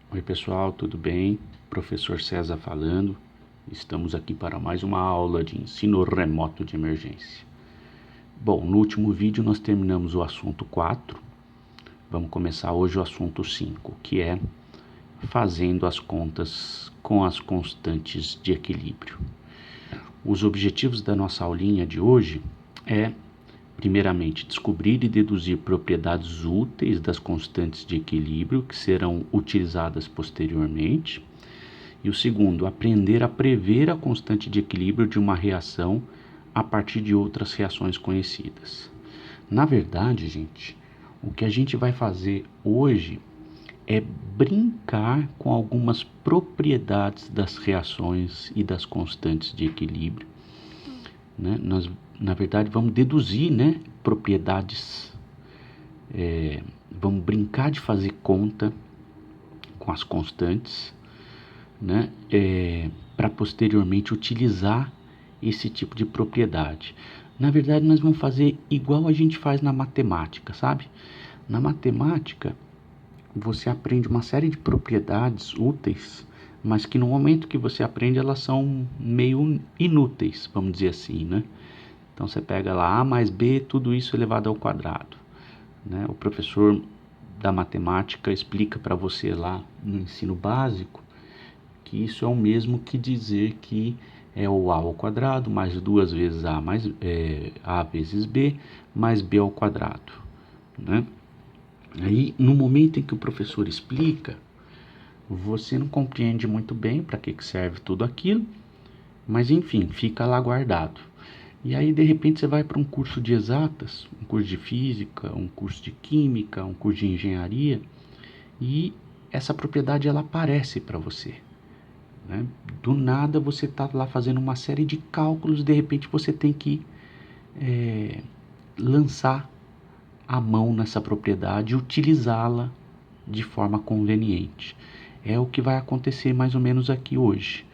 Oi pessoal, tudo bem? Professor César falando. Estamos aqui para mais uma aula de ensino remoto de emergência. Bom, no último vídeo nós terminamos o assunto 4. Vamos começar hoje o assunto 5, que é fazendo as contas com as constantes de equilíbrio. Os objetivos da nossa aulinha de hoje é, primeiramente, descobrir e deduzir propriedades úteis das constantes de equilíbrio que serão utilizadas posteriormente. E o segundo, aprender a prever a constante de equilíbrio de uma reação a partir de outras reações conhecidas. Na verdade, gente, o que a gente vai fazer hoje é brincar com algumas propriedades das reações e das constantes de equilíbrio, né? Nós, na verdade, vamos deduzir, né, propriedades, vamos brincar de fazer conta com as constantes, né, para posteriormente utilizar esse tipo de propriedade. Na verdade, nós vamos fazer igual a gente faz na matemática, sabe? Na matemática, você aprende uma série de propriedades úteis, mas que no momento que você aprende, elas são meio inúteis, vamos dizer assim, né? Então, você pega lá A mais B, tudo isso elevado ao quadrado, né? O professor da matemática explica para você lá no ensino básico que isso é o mesmo que dizer que é o a ao quadrado mais duas vezes a mais a vezes b mais b ao quadrado, né? Aí, no momento em que o professor explica, você não compreende muito bem para que serve tudo aquilo, mas enfim, fica lá guardado. E aí, de repente, você vai para um curso de exatas, um curso de física, um curso de química, um curso de engenharia, e essa propriedade ela aparece para você, né? Do nada você está lá fazendo uma série de cálculos, de repente você tem que lançar a mão nessa propriedade e utilizá-la de forma conveniente. É o que vai acontecer mais ou menos aqui hoje,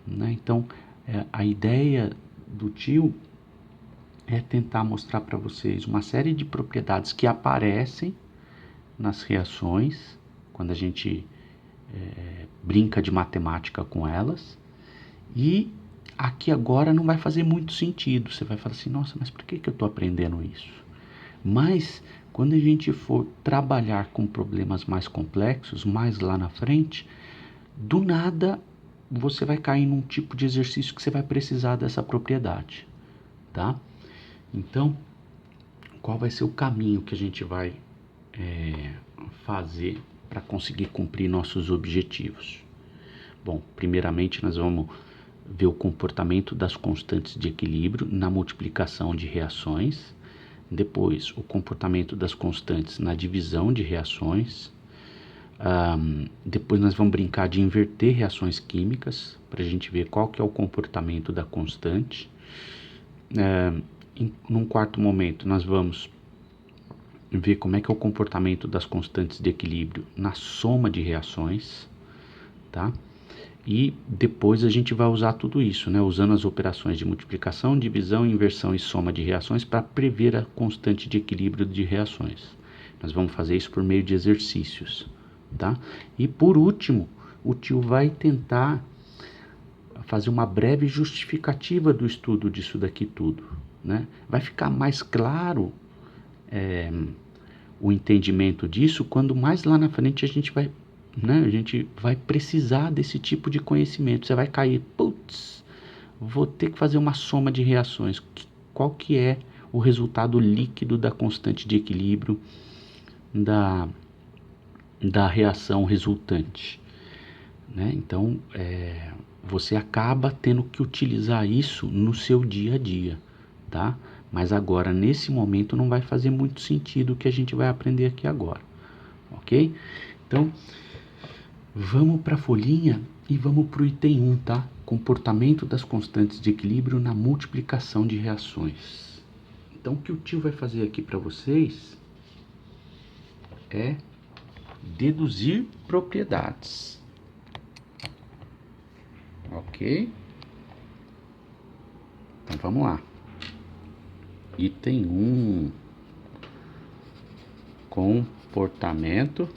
né? Então, a ideia do tio é tentar mostrar para vocês uma série de propriedades que aparecem nas reações, quando a gente brinca de matemática com elas, e aqui agora não vai fazer muito sentido. Você vai falar assim, nossa, mas por que eu estou aprendendo isso? Mas quando a gente for trabalhar com problemas mais complexos, mais lá na frente, do nada você vai cair num tipo de exercício que você vai precisar dessa propriedade, tá? Então, qual vai ser o caminho que a gente vai fazer para conseguir cumprir nossos objetivos? Bom, primeiramente nós vamos ver o comportamento das constantes de equilíbrio na multiplicação de reações, depois o comportamento das constantes na divisão de reações, depois nós vamos brincar de inverter reações químicas para a gente ver qual que é o comportamento da constante. Num quarto momento nós vamos ver como é que é o comportamento das constantes de equilíbrio na soma de reações, tá? E depois a gente vai usar tudo isso, né? Usando as operações de multiplicação, divisão, inversão e soma de reações para prever a constante de equilíbrio de reações. Nós vamos fazer isso por meio de exercícios, tá? E por último, o tio vai tentar fazer uma breve justificativa do estudo disso daqui tudo, né? Vai ficar mais claro o entendimento disso quando mais lá na frente a gente vai, né, a gente vai precisar desse tipo de conhecimento. Você vai cair, putz, vou ter que fazer uma soma de reações. Qual que é o resultado líquido da constante de equilíbrio da reação resultante, né? Então, você acaba tendo que utilizar isso no seu dia a dia, tá? Mas agora, nesse momento, não vai fazer muito sentido o que a gente vai aprender aqui agora, ok? Então, vamos para a folhinha e vamos para o item 1, tá? Comportamento das constantes de equilíbrio na multiplicação de reações. Então, o que o tio vai fazer aqui para vocês é deduzir propriedades, ok? Então, vamos lá. Item 1. Comportamento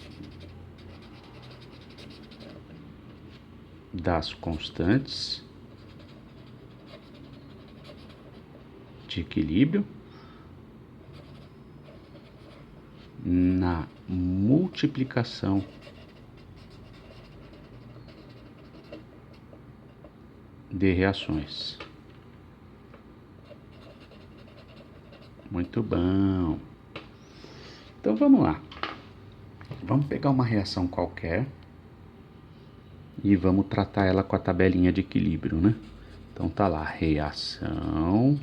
das constantes de equilíbrio na multiplicação de reações. Muito bom. Então vamos lá. Vamos pegar uma reação qualquer e vamos tratar ela com a tabelinha de equilíbrio, né? Então tá lá, reação,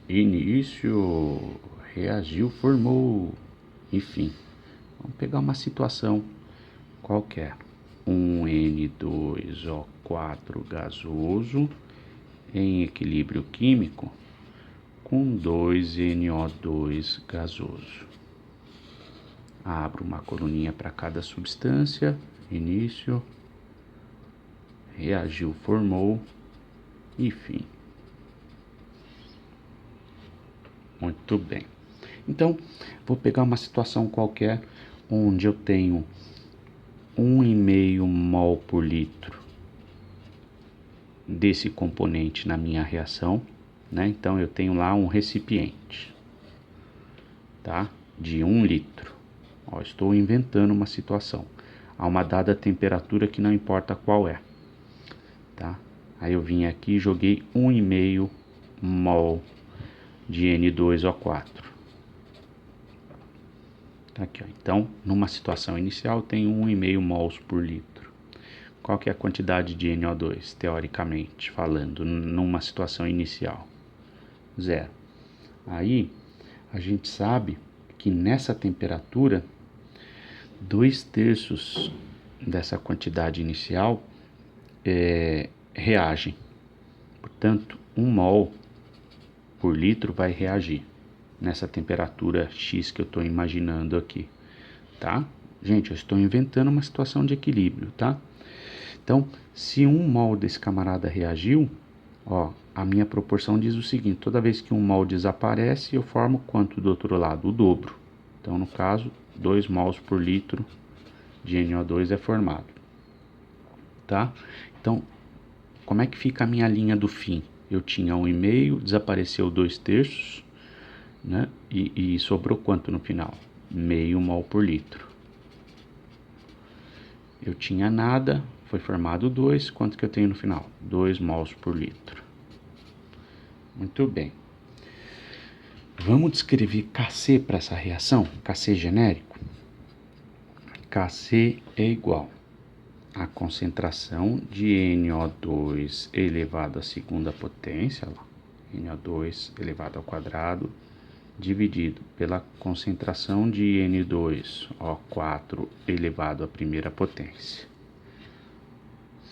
início, reagiu, formou, enfim. Vamos pegar uma situação qualquer. Um N2O4 gasoso em equilíbrio químico com 2NO2 gasoso. Abro uma coluninha para cada substância, início, reagiu, formou e fim. Muito bem. Então, vou pegar uma situação qualquer onde eu tenho 1,5 mol por litro desse componente na minha reação, né? Então eu tenho lá um recipiente, tá? De 1 litro. Ó, estou inventando uma situação a uma dada temperatura que não importa qual é, tá? Aí eu vim aqui e joguei 1,5 mol de N2O4. Tá aqui, ó. Então, numa situação inicial, tem 1,5 mols por litro. Qual que é a quantidade de NO2, teoricamente falando, numa situação inicial? 0. Aí, a gente sabe que nessa temperatura, 2/3 dessa quantidade inicial reagem. Portanto, 1 mol por litro vai reagir nessa temperatura X que eu estou imaginando aqui, tá? Gente, eu estou inventando uma situação de equilíbrio, tá? Então, se 1 mol desse camarada reagiu, ó, a minha proporção diz o seguinte: toda vez que 1 mol desaparece, eu formo quanto do outro lado? O dobro. Então, no caso, 2 mols por litro de NO2 é formado, tá? Então, como é que fica a minha linha do fim? Eu tinha 1,5, desapareceu 2/3, né? E sobrou quanto no final? Meio mol por litro. Eu tinha nada, foi formado 2, quanto que eu tenho no final? 2 mols por litro. Muito bem. Vamos descrever Kc para essa reação? Kc genérico? Kc é igual a concentração de NO2 elevado à segunda potência, NO2 elevado ao quadrado, dividido pela concentração de N2O4 elevado à primeira potência.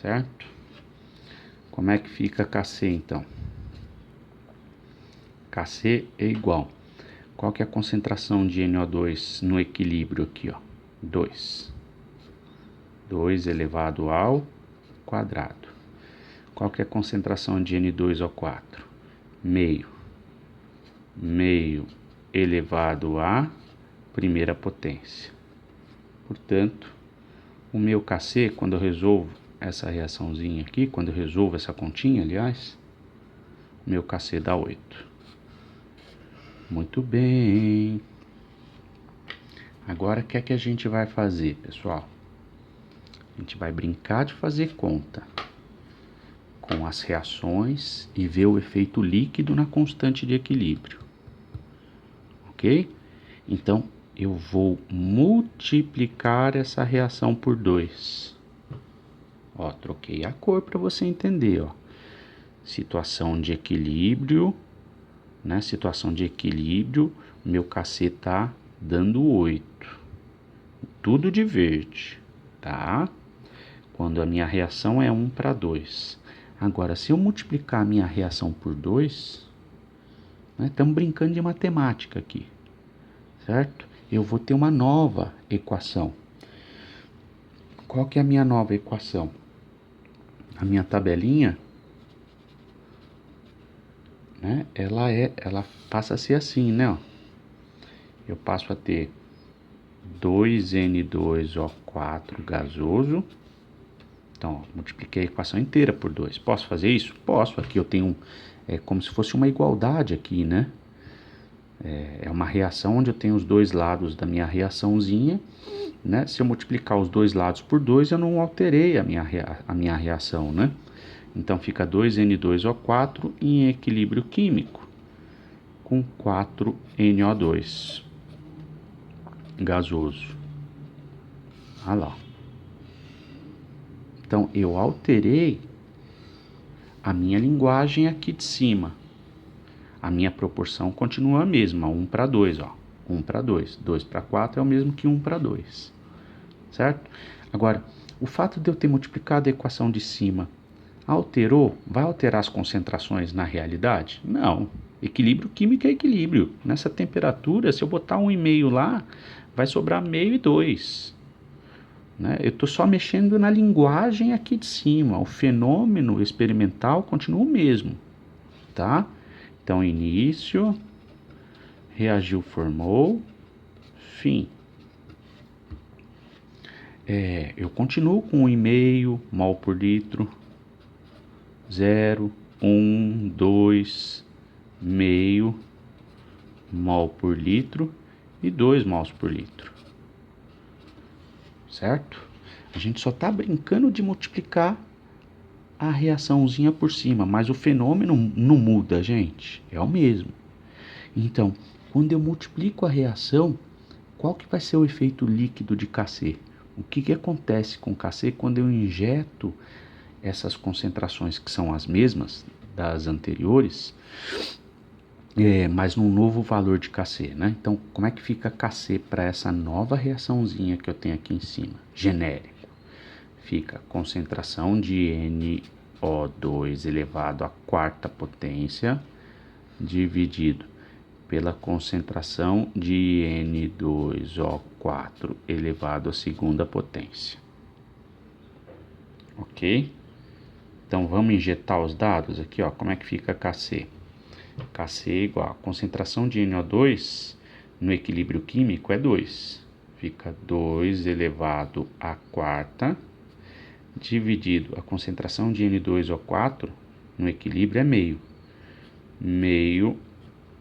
Certo? Como é que fica Kc então? Kc é igual. Qual que é a concentração de NO2 no equilíbrio aqui, ó? 2. 2 elevado ao quadrado. Qual que é a concentração de N2O4? Meio. Meio elevado à primeira potência. Portanto, o meu Kc, quando eu resolvo essa reaçãozinha aqui, quando eu resolvo essa continha, aliás, meu Kc dá 8. Muito bem. Agora, o que é que a gente vai fazer, pessoal? A gente vai brincar de fazer conta com as reações e ver o efeito líquido na constante de equilíbrio. Ok? Então, eu vou multiplicar essa reação por 2. Ó, troquei a cor para você entender, ó. Situação de equilíbrio, né? Situação de equilíbrio, meu Kc tá dando 8. Tudo de verde, tá? Quando a minha reação é 1 para 2. Agora, se eu multiplicar a minha reação por 2, né, estamos brincando de matemática aqui, certo? Eu vou ter uma nova equação. Qual que é a minha nova equação? A minha tabelinha, né, ela passa a ser assim, né? Ó. Eu passo a ter 2N2O4 gasoso. Então, ó, multipliquei a equação inteira por 2. Posso fazer isso? Posso. Aqui eu tenho como se fosse uma igualdade aqui, né? É uma reação onde eu tenho os dois lados da minha reaçãozinha, né? Se eu multiplicar os dois lados por 2, eu não alterei a minha reação, né? Então fica 2N2O4 em equilíbrio químico com 4NO2 gasoso. Olha lá. Então eu alterei a minha linguagem aqui de cima. A minha proporção continua a mesma, 1 para 2, ó. 1 para 2. 2 para 4 é o mesmo que 1 para 2. Certo? Agora, o fato de eu ter multiplicado a equação de cima alterou? Vai alterar as concentrações na realidade? Não. Equilíbrio químico é equilíbrio. Nessa temperatura, se eu botar 1,5 lá, vai sobrar meio e 2. Né? Eu estou só mexendo na linguagem aqui de cima. O fenômeno experimental continua o mesmo. Tá? Então, início, reagiu, formou, fim. Eu continuo com 1,5 mol por litro, 0, 1, 2, meio mol por litro e 2 mols por litro. Certo? A gente só está brincando de multiplicar a reaçãozinha por cima, mas o fenômeno não muda, gente. É o mesmo. Então, quando eu multiplico a reação, qual que vai ser o efeito líquido de Kc? O que acontece com Kc quando eu injeto essas concentrações que são as mesmas das anteriores, mas num novo valor de Kc, né? Então, como é que fica Kc para essa nova reaçãozinha que eu tenho aqui em cima? Genérico. Fica concentração de NO2 elevado à quarta potência dividido pela concentração de N2O4 elevado à segunda potência. Ok? Então vamos injetar os dados aqui, ó. Como é que fica Kc? Kc é igual a concentração de NO2 no equilíbrio químico é 2. Fica 2 elevado à quarta dividido a concentração de N2O4 no equilíbrio é meio. Meio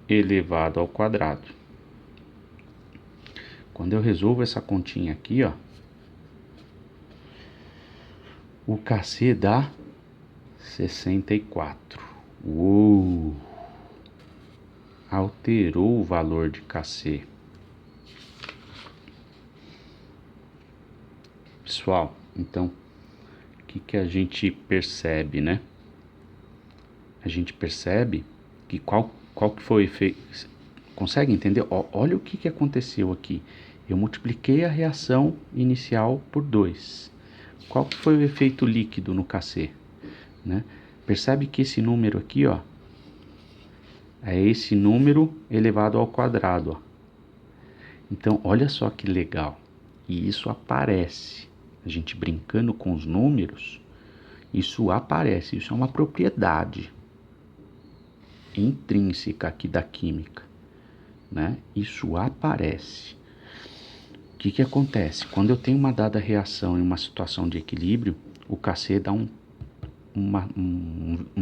elevado ao quadrado. Quando eu resolvo essa continha aqui, ó, o Kc dá 64. Uou! Alterou o valor de Kc. Pessoal, então, o que a gente percebe, né? A gente percebe que qual que foi o efeito. Consegue entender? Olha o que aconteceu aqui. Eu multipliquei a reação inicial por 2. Qual que foi o efeito líquido no Kc? Né? Percebe que esse número aqui, ó, é esse número elevado ao quadrado. Ó. Então, olha só que legal. E isso aparece. A gente brincando com os números, isso aparece. Isso é uma propriedade intrínseca aqui da química. Né? Isso aparece. O que acontece? Quando eu tenho uma dada reação em uma situação de equilíbrio, o Kc dá um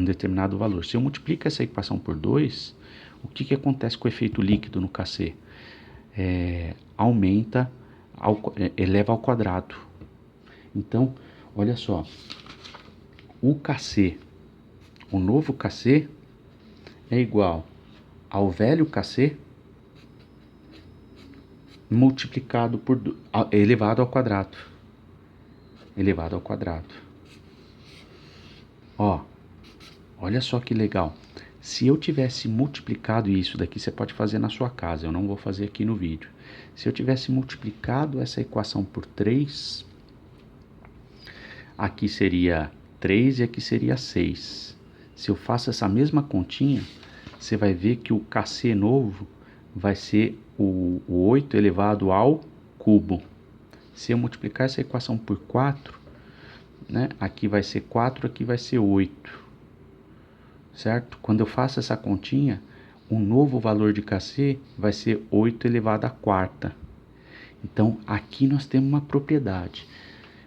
determinado valor. Se eu multiplico essa equação por 2, o que acontece com o efeito líquido no Kc? Aumenta, eleva ao quadrado. Então, olha só, o Kc, o novo Kc é igual ao velho Kc multiplicado por elevado ao quadrado. Elevado ao quadrado. Ó, olha só que legal. Se eu tivesse multiplicado isso daqui, você pode fazer na sua casa, eu não vou fazer aqui no vídeo. Se eu tivesse multiplicado essa equação por 3, aqui seria 3 e aqui seria 6. Se eu faço essa mesma continha, você vai ver que o Kc novo vai ser o 8 elevado ao cubo. Se eu multiplicar essa equação por 4, né, aqui vai ser 4, aqui vai ser 8. Certo? Quando eu faço essa continha, o novo valor de Kc vai ser 8 elevado à quarta. Então, aqui nós temos uma propriedade.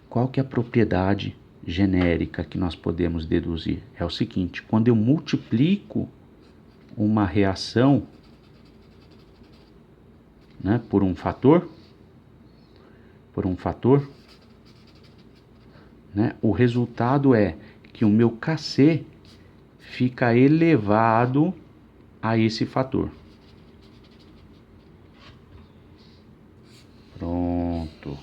Qual que é a propriedade genérica que nós podemos deduzir? É o seguinte, quando eu multiplico uma reação, né, por um fator, né, o resultado é que o meu Kc fica elevado a esse fator. Pronto.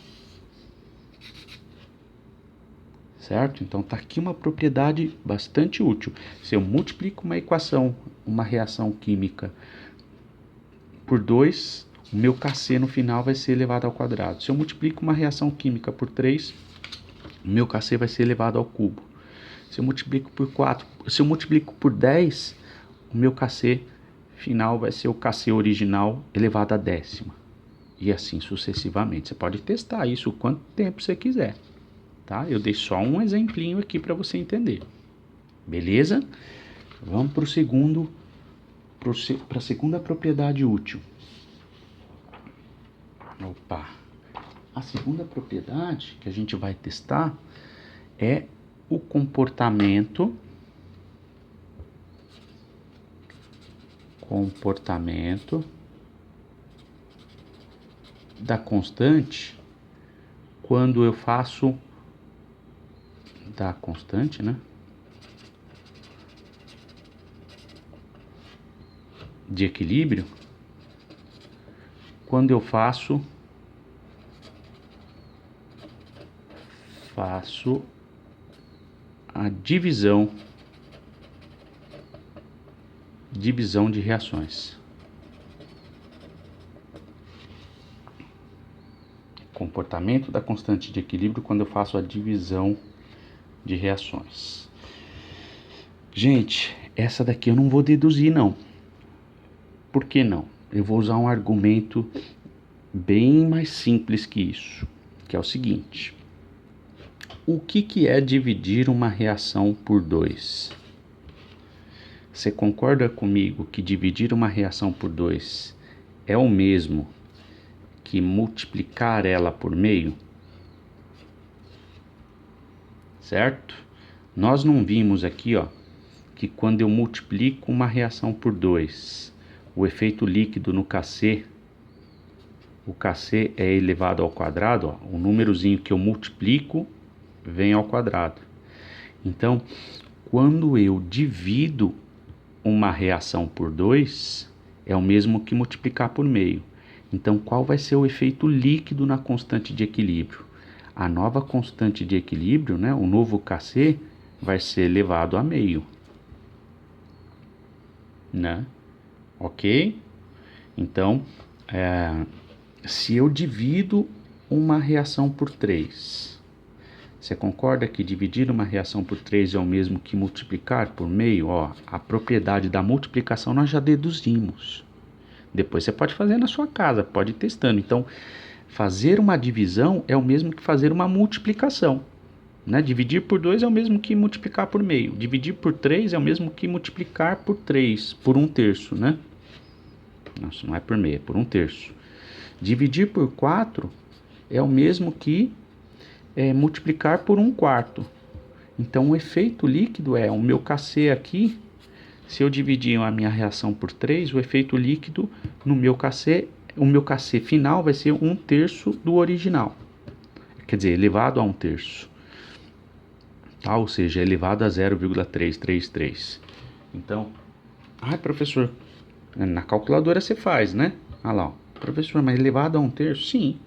Certo? Então tá aqui uma propriedade bastante útil. Se eu multiplico uma equação, uma reação química por 2, o meu Kc no final vai ser elevado ao quadrado. Se eu multiplico uma reação química por 3, o meu Kc vai ser elevado ao cubo. Se eu multiplico por 4, se eu multiplico por 10, o meu Kc final vai ser o Kc original elevado à décima. E assim sucessivamente. Você pode testar isso o quanto tempo você quiser. Tá? Eu dei só um exemplinho aqui para você entender. Beleza? Vamos para a segunda propriedade útil. Opa! A segunda propriedade que a gente vai testar é o comportamento da constante quando eu faço da constante, né, de equilíbrio, quando eu faço a divisão de reações. Comportamento da constante de equilíbrio quando eu faço a divisão de reações. Gente, essa daqui eu não vou deduzir não. Por que não? Eu vou usar um argumento bem mais simples que isso, que é o seguinte. O que é dividir uma reação por 2? Você concorda comigo que dividir uma reação por 2 é o mesmo que multiplicar ela por meio? Certo? Nós não vimos aqui, ó, que quando eu multiplico uma reação por 2, o efeito líquido no Kc, o Kc é elevado ao quadrado, ó, o númerozinho que eu multiplico vem ao quadrado. Então, quando eu divido uma reação por 2, é o mesmo que multiplicar por meio. Então, qual vai ser o efeito líquido na constante de equilíbrio? A nova constante de equilíbrio, né, o novo Kc, vai ser elevado a meio. Né? Ok? Então, se eu divido uma reação por 3, você concorda que dividir uma reação por 3 é o mesmo que multiplicar por meio? Ó, a propriedade da multiplicação nós já deduzimos. Depois você pode fazer na sua casa, pode ir testando. Então, fazer uma divisão é o mesmo que fazer uma multiplicação. Né? Dividir por 2 é o mesmo que multiplicar por meio. Dividir por 3 é o mesmo que multiplicar por 3, por 1/3, né? Nossa, não é por meio, é por 1/3. Dividir por 4 é o mesmo que multiplicar por 1/4. Então, o efeito líquido é o meu Kc aqui. Se eu dividir a minha reação por 3, o efeito líquido no meu Kc, o meu Kc final vai ser 1/3 do original. Quer dizer, elevado a 1/3. Tá? Ou seja, elevado a 0,333. Então, professor, na calculadora você faz, né? Olha lá, ó. Professor, mas elevado a 1/3? Sim.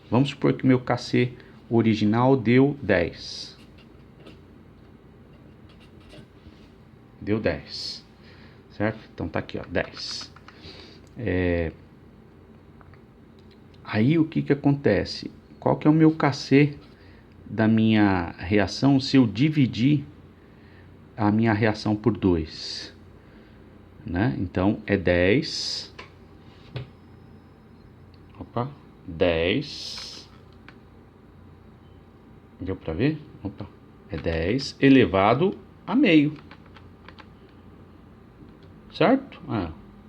Vamos supor que meu Kc original deu 10. Deu 10. Certo? Então tá aqui, ó, 10. Aí o que acontece? Qual que é o meu Kc da minha reação se eu dividir a minha reação por 2? Né? Então é 10. Opa, 10. Deu pra ver? Opa, é 10 elevado a meio. Certo?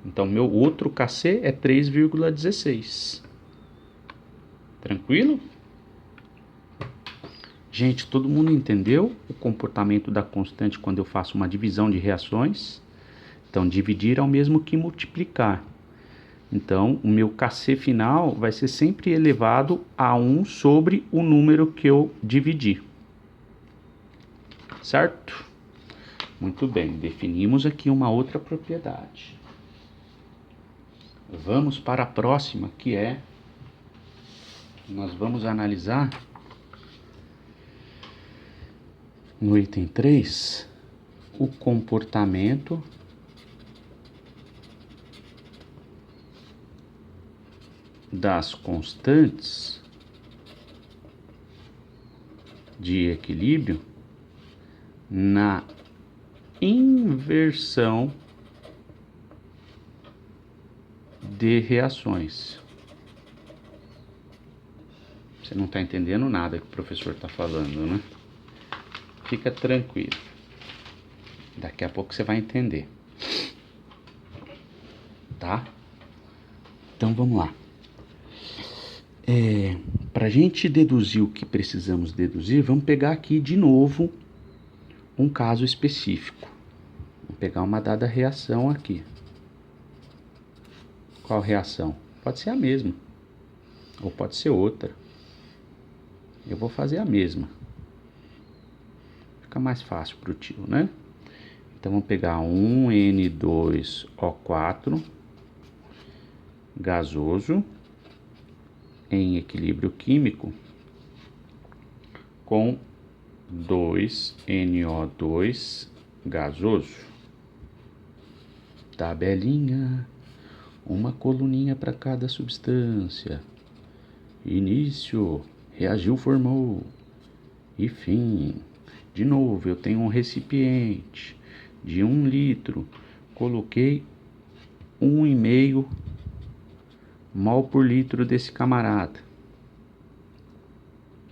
Então meu outro Kc é 3,16. Tranquilo? Gente, todo mundo entendeu o comportamento da constante quando eu faço uma divisão de reações? Então, dividir é o mesmo que multiplicar. Então, o meu Kc final vai ser sempre elevado a 1 sobre o número que eu dividi. Certo? Muito bem, definimos aqui uma outra propriedade. Vamos para a próxima, que é... Nós vamos analisar no item 3 o comportamento das constantes de equilíbrio na inversão de reações. Você não está entendendo nada que o professor está falando, né? Fica tranquilo. Daqui a pouco você vai entender. Tá? Então vamos lá. Para a gente deduzir o que precisamos deduzir, vamos pegar aqui de novo um caso específico. Vamos pegar uma dada reação aqui. Qual reação? Pode ser a mesma, ou pode ser outra. Eu vou fazer a mesma. Fica mais fácil para o tio, né? Então vamos pegar 1N2O4 gasoso em equilíbrio químico com 2NO2 gasoso. Tabelinha, uma coluninha para cada substância. Início, reagiu, formou. E fim. De novo, eu tenho um recipiente de 1 litro. Coloquei 1,5 mol por litro desse camarada.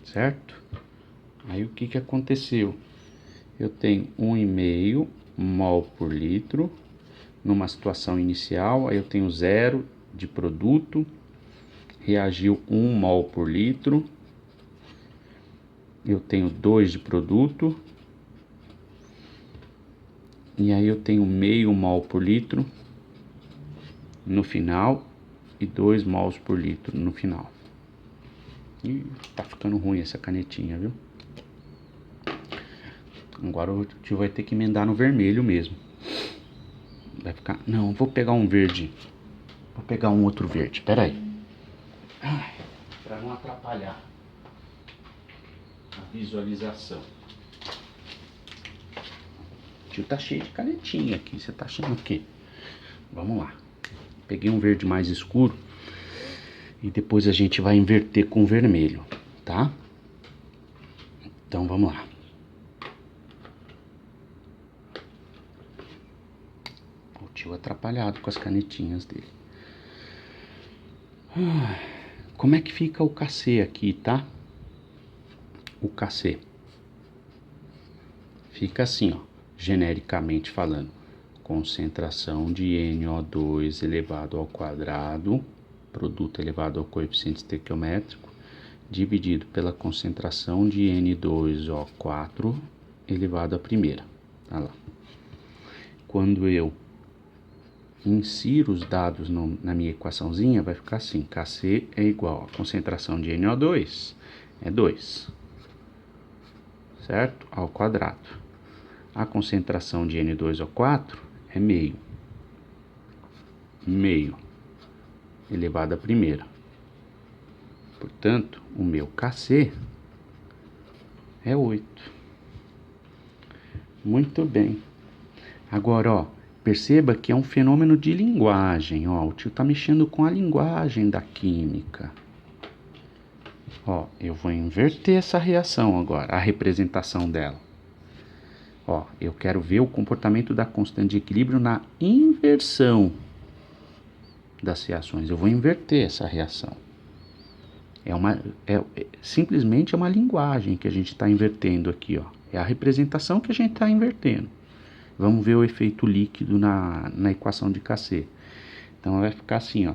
Certo? Aí o que aconteceu? Eu tenho 1,5 mol por litro numa situação inicial. Aí eu tenho 0 de produto. Reagiu 1 mol por litro. Eu tenho 2 de produto. E aí eu tenho meio mol por litro no final e 2 mols por litro no final. E tá ficando ruim essa canetinha, viu? Agora o tio vai ter que emendar no vermelho mesmo. Vai ficar... Não, vou pegar um verde. Vou pegar um outro verde, peraí. Pra não atrapalhar a visualização. O tio tá cheio de canetinha aqui. Você tá achando o quê? Vamos lá. Peguei um verde mais escuro. E depois a gente vai inverter com vermelho, tá? Então vamos lá. O tio atrapalhado com as canetinhas dele. Como é que fica o Kc aqui, tá? O Kc fica assim, ó, genericamente falando. Concentração de NO2 elevado ao quadrado, produto elevado ao coeficiente estequiométrico, dividido pela concentração de N2O4 elevado à primeira. Tá lá. Quando eu insiro os dados na minha equaçãozinha, vai ficar assim: Kc é igual a concentração de NO2 é 2, certo? Ao quadrado. A concentração de N2O4 é meio elevado à primeira. Portanto, o meu Kc é 8. Muito bem. Agora, ó, perceba que é um fenômeno de linguagem, ó. O tio tá mexendo com a linguagem da química. Ó, eu vou inverter essa reação agora, a representação dela. Ó, eu quero ver o comportamento da constante de equilíbrio na inversão das reações. Eu vou inverter essa reação. Simplesmente é uma linguagem que a gente está invertendo aqui, ó. É a representação que a gente está invertendo. Vamos ver o efeito líquido na equação de Kc. Então vai ficar assim, ó.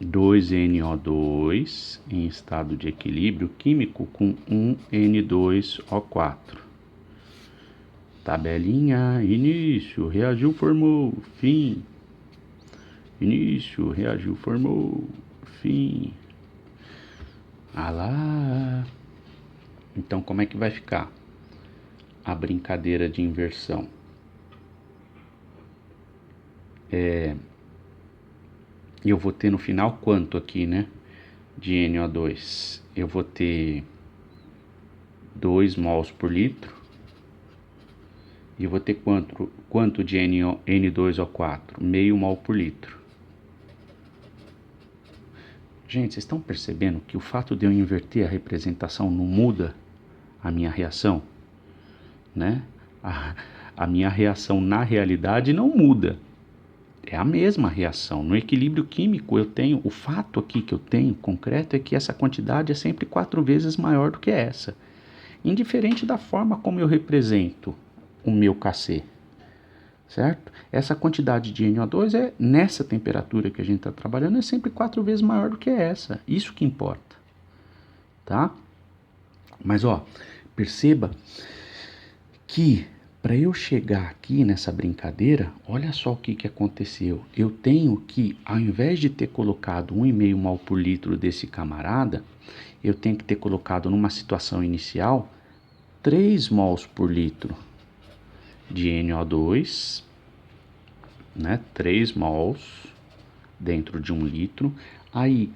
2NO2 em estado de equilíbrio químico com 1N2O4. Tabelinha, início, reagiu, formou, fim. Início, reagiu, formou, fim. Ah lá. Então, como é que vai ficar a brincadeira de inversão? Eu vou ter no final quanto aqui, né? De NO2. Eu vou ter 2 mols por litro. E eu vou ter quanto de N2O4? Meio mol por litro. Gente, vocês estão percebendo que o fato de eu inverter a representação não muda a minha reação? Né? A minha reação na realidade não muda. É a mesma reação. No equilíbrio químico eu tenho, o fato aqui que eu tenho concreto é que essa quantidade é sempre 4 vezes maior do que essa. Indiferente da forma como eu represento o meu Kc, certo? Essa quantidade de NO2 é, nessa temperatura que a gente está trabalhando, é sempre 4 vezes maior do que essa. Isso que importa, tá? Mas, ó, perceba que para eu chegar aqui nessa brincadeira, olha só o que aconteceu. Eu tenho que, ao invés de ter colocado 1,5 mol por litro desse camarada, eu tenho que ter colocado numa situação inicial 3 mols por litro de NO2, né? 3 mols dentro de 1 litro. Aí,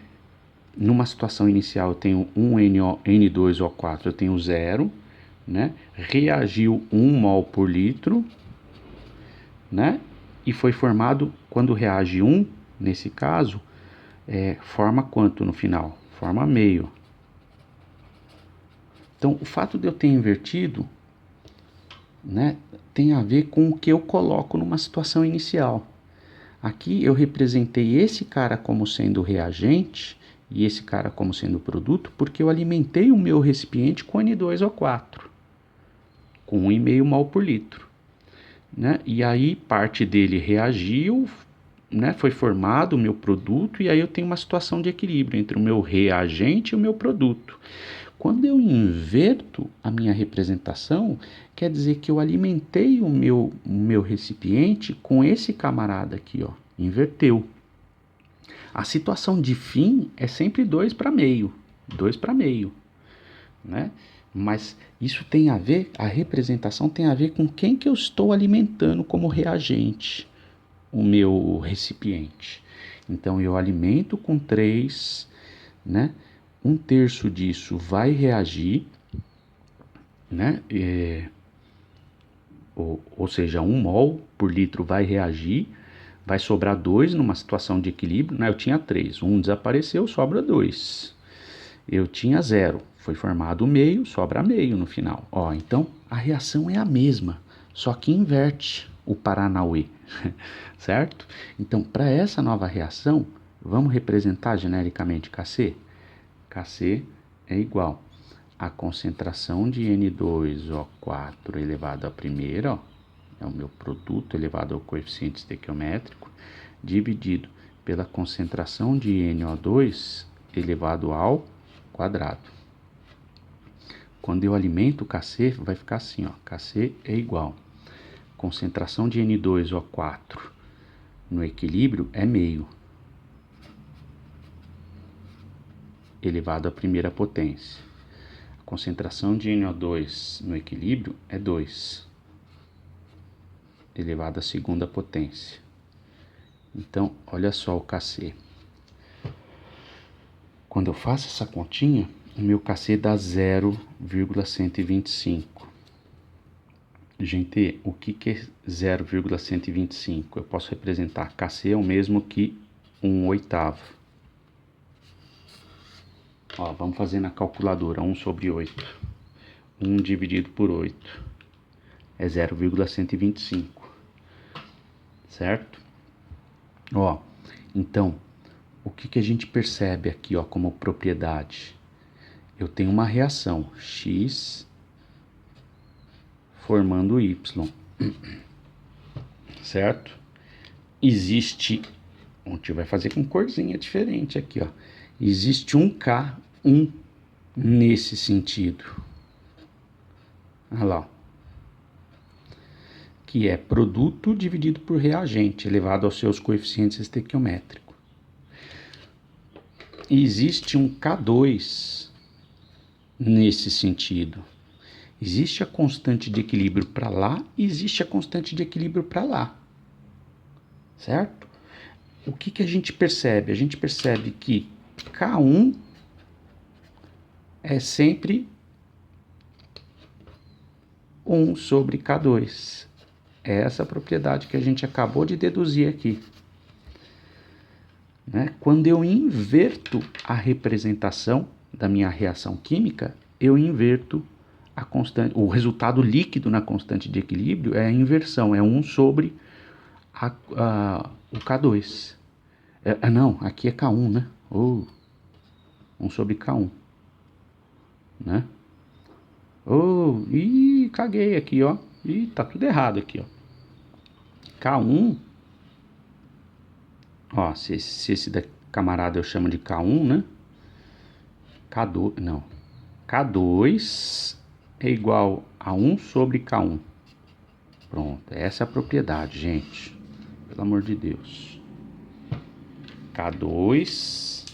numa situação inicial, eu tenho 1 N2O4, eu tenho 0, né? Reagiu 1 mol por litro, né? E foi formado, quando reage 1, nesse caso, forma quanto no final? Forma meio. Então, o fato de eu ter invertido, né, tem a ver com o que eu coloco numa situação inicial. Aqui eu representei esse cara como sendo reagente e esse cara como sendo produto, porque eu alimentei o meu recipiente com N2O4, com 1,5 mol por litro. Né? E aí parte dele reagiu, né? Foi formado o meu produto, e aí eu tenho uma situação de equilíbrio entre o meu reagente e o meu produto. Quando eu inverto a minha representação, quer dizer que eu alimentei o meu recipiente com esse camarada aqui, ó, inverteu. A situação de fim é sempre 2 para meio, 2 para meio, né? Mas isso tem a ver, a representação tem a ver com quem que eu estou alimentando como reagente, o meu recipiente. Então eu alimento com 3, né? 1/3 disso vai reagir, né? Ou seja, 1 mol por litro vai reagir, vai sobrar 2 numa situação de equilíbrio, né? Eu tinha 3, 1 desapareceu, sobra 2. Eu tinha 0, foi formado meio, sobra meio no final. Ó, então a reação é a mesma, só que inverte o Paranauê, certo? Então, para essa nova reação, vamos representar genericamente Kc? Kc é igual a concentração de N2O4 elevado à primeira, ó, é o meu produto elevado ao coeficiente estequiométrico, dividido pela concentração de NO2 elevado ao quadrado. Quando eu alimento o Kc, vai ficar assim, ó, Kc é igual concentração de N2O4 no equilíbrio é meio, elevado à primeira potência. A concentração de NO2 no equilíbrio é 2, elevado à segunda potência. Então, olha só o Kc. Quando eu faço essa continha, o meu Kc dá 0,125. Gente, o que é 0,125? Eu posso representar Kc é o mesmo que 1/8. Ó, vamos fazer na calculadora, 1 sobre 8. 1 dividido por 8 é 0,125, certo? Ó, então, o que a gente percebe aqui, ó, como propriedade? Eu tenho uma reação X formando Y, certo? Existe A gente vai fazer com corzinha diferente aqui, ó. Existe um K1 nesse sentido. Olha lá, ó. Que é produto dividido por reagente, elevado aos seus coeficientes estequiométricos. E existe um K2 nesse sentido. Existe a constante de equilíbrio para lá e existe a constante de equilíbrio para lá. Certo? O que a gente percebe? A gente percebe que K1 é sempre 1 sobre K2. É essa propriedade que a gente acabou de deduzir aqui. Né? Quando eu inverto a representação da minha reação química, eu inverto a constante, o resultado líquido na constante de equilíbrio é a inversão, é 1 sobre o K2. Não, aqui é K1, né? 1 sobre K1. Né? Caguei aqui, ó. Tá tudo errado aqui, ó. K1, ó, se esse da camarada eu chamo de K1, né? K2 é igual a 1 sobre K1. Pronto, essa é a propriedade, gente. Pelo amor de Deus. K2.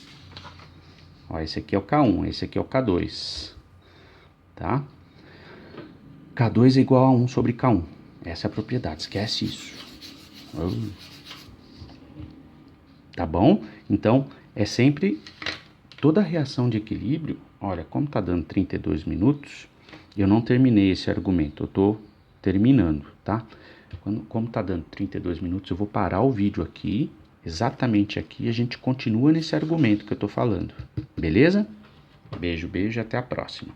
Ó, esse aqui é o K1, esse aqui é o K2. Tá? K2 é igual a 1 sobre K1. Essa é a propriedade, esquece isso. Tá bom? Então, é sempre toda reação de equilíbrio. Olha, como tá dando 32 minutos, eu não terminei esse argumento, eu tô terminando, tá? Como tá dando 32 minutos, eu vou parar o vídeo aqui, exatamente aqui, e a gente continua nesse argumento que eu tô falando. Beleza? Beijo, beijo, até a próxima.